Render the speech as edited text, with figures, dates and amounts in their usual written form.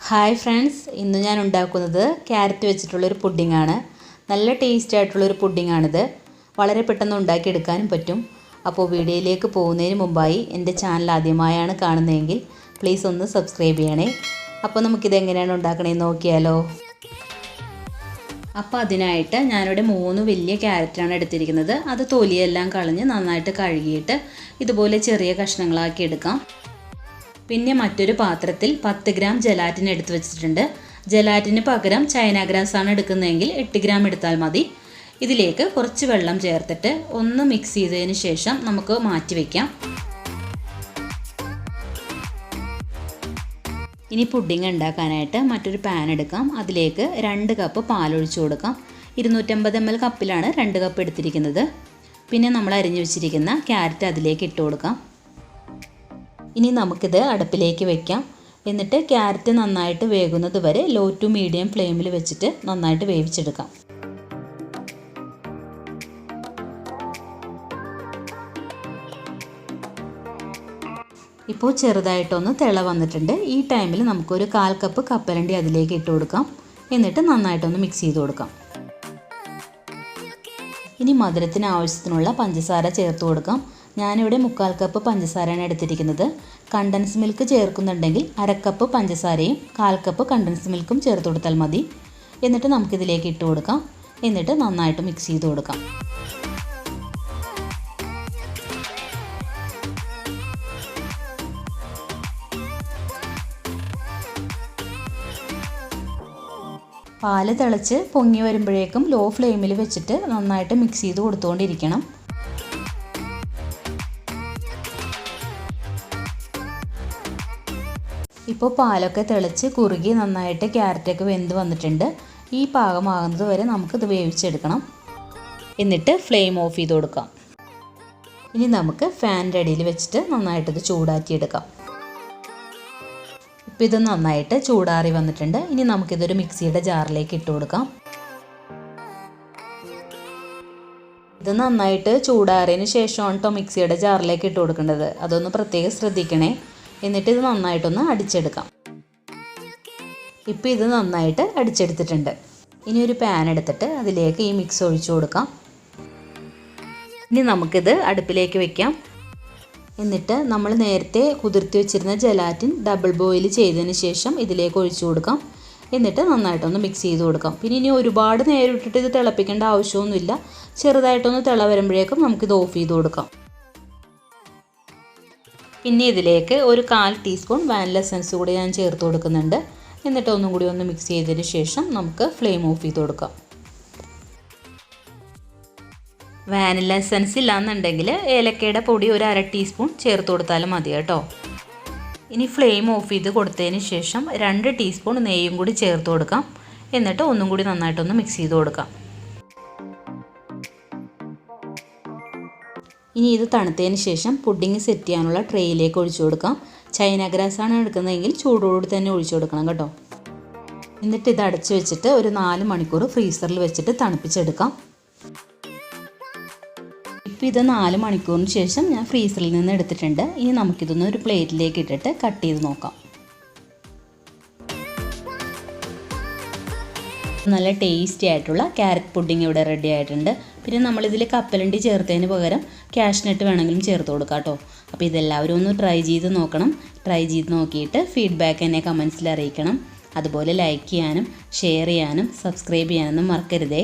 Hi friends, ഇന്ന് ഞാൻ ഉണ്ടാക്കുന്നത് ക്യാരറ്റ് വെച്ചിട്ടുള്ളൊരു പുഡിങ്ങാണ്. നല്ല ടേസ്റ്റ് ആയിട്ടുള്ളൊരു പുഡിങ്ങാണിത്. വളരെ പെട്ടെന്ന് ഉണ്ടാക്കിയെടുക്കാനും പറ്റും. അപ്പോൾ വീഡിയോയിലേക്ക് പോകുന്നതിന് മുമ്പായി എൻ്റെ ചാനൽ ആദ്യമായാണ് കാണുന്നതെങ്കിൽ പ്ലീസ് ഒന്ന് സബ്സ്ക്രൈബ് ചെയ്യണേ. അപ്പോൾ നമുക്കിത് എങ്ങനെയാണ് ഉണ്ടാക്കണേന്ന് നോക്കിയാലോ. അപ്പോൾ അതിനായിട്ട് ഞാനിവിടെ 3 വലിയ ക്യാരറ്റാണ് എടുത്തിരിക്കുന്നത്. അത് തൊലിയെല്ലാം കളഞ്ഞ് നന്നായിട്ട് കഴുകിയിട്ട് ഇതുപോലെ ചെറിയ കഷ്ണങ്ങളാക്കി എടുക്കാം. പിന്നെ മറ്റൊരു പാത്രത്തിൽ 10 ഗ്രാം ജലാറ്റിൻ എടുത്ത് വെച്ചിട്ടുണ്ട്. ജലാറ്റിന് പകരം ചൈന ഗ്രാസ് ആണ് എടുക്കുന്നതെങ്കിൽ 8 ഗ്രാം എടുത്താൽ മതി. ഇതിലേക്ക് കുറച്ച് വെള്ളം ചേർത്തിട്ട് ഒന്ന് മിക്സ് ചെയ്തതിന് ശേഷം നമുക്ക് മാറ്റി വയ്ക്കാം. ഇനി പുഡിംഗ് ഉണ്ടാക്കാനായിട്ട് മറ്റൊരു പാൻ എടുക്കാം. അതിലേക്ക് 2 കപ്പ് പാലൊഴിച്ച് കൊടുക്കാം. 250 ml കപ്പിലാണ് 2 കപ്പ് എടുത്തിരിക്കുന്നത്. പിന്നെ നമ്മൾ അരിഞ്ഞു വെച്ചിരിക്കുന്ന ക്യാരറ്റ് അതിലേക്ക് ഇട്ട് കൊടുക്കാം. ഇനി നമുക്കിത് അടുപ്പിലേക്ക് വെക്കാം. എന്നിട്ട് ക്യാരറ്റ് നന്നായിട്ട് വേകുന്നത് വരെ ലോ ടു മീഡിയം ഫ്ലെയിമിൽ വെച്ചിട്ട് നന്നായിട്ട് വേവിച്ചെടുക്കാം. ഇപ്പോൾ ചെറുതായിട്ടൊന്ന് തിള വന്നിട്ടുണ്ട്. ഈ ടൈമിൽ നമുക്കൊരു 1/4 കപ്പ് കപ്പലണ്ടി അതിലേക്ക് ഇട്ട് കൊടുക്കാം. എന്നിട്ട് നന്നായിട്ടൊന്ന് മിക്സ് ചെയ്ത് കൊടുക്കാം. ഇനി മധുരത്തിന് ആവശ്യത്തിനുള്ള പഞ്ചസാര ചേർത്ത് കൊടുക്കാം. ഞാനിവിടെ 1/4 കപ്പ് പഞ്ചസാരയാണ് എടുത്തിരിക്കുന്നത്. കണ്ടൻസ് മിൽക്ക് ചേർക്കുന്നുണ്ടെങ്കിൽ 1/2 കപ്പ് പഞ്ചസാരയും 1/4 കപ്പ് കണ്ടൻസ് മിൽക്കും ചേർത്ത് കൊടുത്താൽ മതി. എന്നിട്ട് നമുക്കിതിലേക്ക് ഇട്ട് കൊടുക്കാം. എന്നിട്ട് നന്നായിട്ട് മിക്സ് ചെയ്ത് കൊടുക്കാം. പാല് തിളച്ച് പൊങ്ങി വരുമ്പോഴേക്കും ലോ ഫ്ലെയിമിൽ വെച്ചിട്ട് നന്നായിട്ട് മിക്സ് ചെയ്ത് കൊടുത്തുകൊണ്ടിരിക്കണം. ഇപ്പോൾ പാലൊക്കെ തിളച്ച് കുറുകി നന്നായിട്ട് ക്യാരറ്റൊക്കെ വെന്ത് വന്നിട്ടുണ്ട്. ഈ പാകമാകുന്നത് വരെ നമുക്കിത് വേവിച്ചെടുക്കണം. എന്നിട്ട് ഫ്ലെയിം ഓഫ് ചെയ്ത് കൊടുക്കാം. ഇനി നമുക്ക് ഫാനിൻ്റെ അടിയിൽ വെച്ചിട്ട് നന്നായിട്ടിത് ചൂടാക്കിയെടുക്കാം. ഇപ്പോൾ ഇത് നന്നായിട്ട് ചൂടാറി വന്നിട്ടുണ്ട്. ഇനി നമുക്കിതൊരു മിക്സിയുടെ ജാറിലേക്ക് ഇട്ട് കൊടുക്കാം. ഇത് നന്നായിട്ട് ചൂടാറിയതിന് ശേഷമാണ് കേട്ടോ മിക്സിയുടെ ജാറിലേക്ക് ഇട്ട് കൊടുക്കേണ്ടത്. അതൊന്ന് പ്രത്യേകം ശ്രദ്ധിക്കണേ. എന്നിട്ട് ഇത് നന്നായിട്ടൊന്ന് അടിച്ചെടുക്കാം. ഇപ്പോൾ ഇത് നന്നായിട്ട് അടിച്ചെടുത്തിട്ടുണ്ട്. ഇനി ഒരു പാൻ എടുത്തിട്ട് അതിലേക്ക് ഈ മിക്സ് ഒഴിച്ചു കൊടുക്കാം. ഇനി നമുക്കിത് അടുപ്പിലേക്ക് വെക്കാം. എന്നിട്ട് നമ്മൾ നേരത്തെ കുതിർത്തി വെച്ചിരുന്ന ജലാറ്റിൻ ഡബിൾ ബോയിൽ ചെയ്തതിന് ശേഷം ഇതിലേക്ക് ഒഴിച്ചു കൊടുക്കാം. എന്നിട്ട് നന്നായിട്ടൊന്ന് മിക്സ് ചെയ്ത് കൊടുക്കാം. പിന്നെ ഇനി ഒരുപാട് നേരം ഇട്ടിട്ട് ഇത് തിളപ്പിക്കേണ്ട ആവശ്യമൊന്നുമില്ല. ചെറുതായിട്ടൊന്ന് തിള വരുമ്പോഴേക്കും നമുക്കിത് ഓഫ് ചെയ്ത് കൊടുക്കാം. പിന്നെ ഇതിലേക്ക് ഒരു 1/4 ടീസ്പൂൺ വാനില എസൻസ് കൂടി ഞാൻ ചേർത്ത് കൊടുക്കുന്നുണ്ട്. എന്നിട്ട് ഒന്നും കൂടി ഒന്ന് മിക്സ് ചെയ്തതിന് ശേഷം നമുക്ക് ഫ്ലെയിം ഓഫ് ചെയ്ത് കൊടുക്കാം. വാനില എസൻസ് ഇല്ലാന്നുണ്ടെങ്കിൽ ഏലക്കയുടെ പൊടി ഒരു 1/2 ടീസ്പൂൺ ചേർത്ത് കൊടുത്താലും മതി കേട്ടോ. ഇനി ഫ്ലെയിം ഓഫ് ചെയ്ത് കൊടുത്തതിന് ശേഷം 2 ടീസ്പൂൺ നെയ്യും കൂടി ചേർത്ത് കൊടുക്കാം. എന്നിട്ട് ഒന്നും കൂടി നന്നായിട്ടൊന്ന് മിക്സ് ചെയ്ത് കൊടുക്കാം. ഇനി ഇത് തണുത്തതിന് ശേഷം പുഡിംഗ് സെറ്റ് ചെയ്യാനുള്ള ട്രേയിലേക്ക് ഒഴിച്ചു കൊടുക്കാം. ചൈന ഗ്രാസ് ആണ് എടുക്കുന്നതെങ്കിൽ ചൂടോടുകൂടി തന്നെ ഒഴിച്ചു കൊടുക്കണം കേട്ടോ. എന്നിട്ട് ഇത് അടച്ചു വെച്ചിട്ട് ഒരു 4 മണിക്കൂർ ഫ്രീസറിൽ വെച്ചിട്ട് തണുപ്പിച്ചെടുക്കാം. ഇപ്പോൾ ഇത് 4 മണിക്കൂറിന് ശേഷം ഞാൻ ഫ്രീസറിൽ നിന്ന് എടുത്തിട്ടുണ്ട്. ഇനി നമുക്കിതൊന്ന് ഒരു പ്ലേറ്റിലേക്ക് ഇട്ടിട്ട് കട്ട് ചെയ്ത് നോക്കാം. നല്ല ടേസ്റ്റി ആയിട്ടുള്ള ക്യാരറ്റ് പുഡിംഗ് ഇവിടെ റെഡി ആയിട്ടുണ്ട്. പിന്നെ നമ്മളിതിൽ കപ്പലണ്ടി ചേർത്തതിന് പകരം കാഷ്നട്ട് വേണമെങ്കിലും ചേർത്ത് കൊടുക്കാം കേട്ടോ. അപ്പോൾ ഇതെല്ലാവരും ഒന്ന് ട്രൈ ചെയ്ത് നോക്കണം. ട്രൈ ചെയ്ത് നോക്കിയിട്ട് ഫീഡ്ബാക്ക് എന്നെ കമൻസിൽ അറിയിക്കണം. അതുപോലെ ലൈക്ക് ചെയ്യാനും ഷെയർ ചെയ്യാനും സബ്സ്ക്രൈബ് ചെയ്യാനൊന്നും മറക്കരുതേ.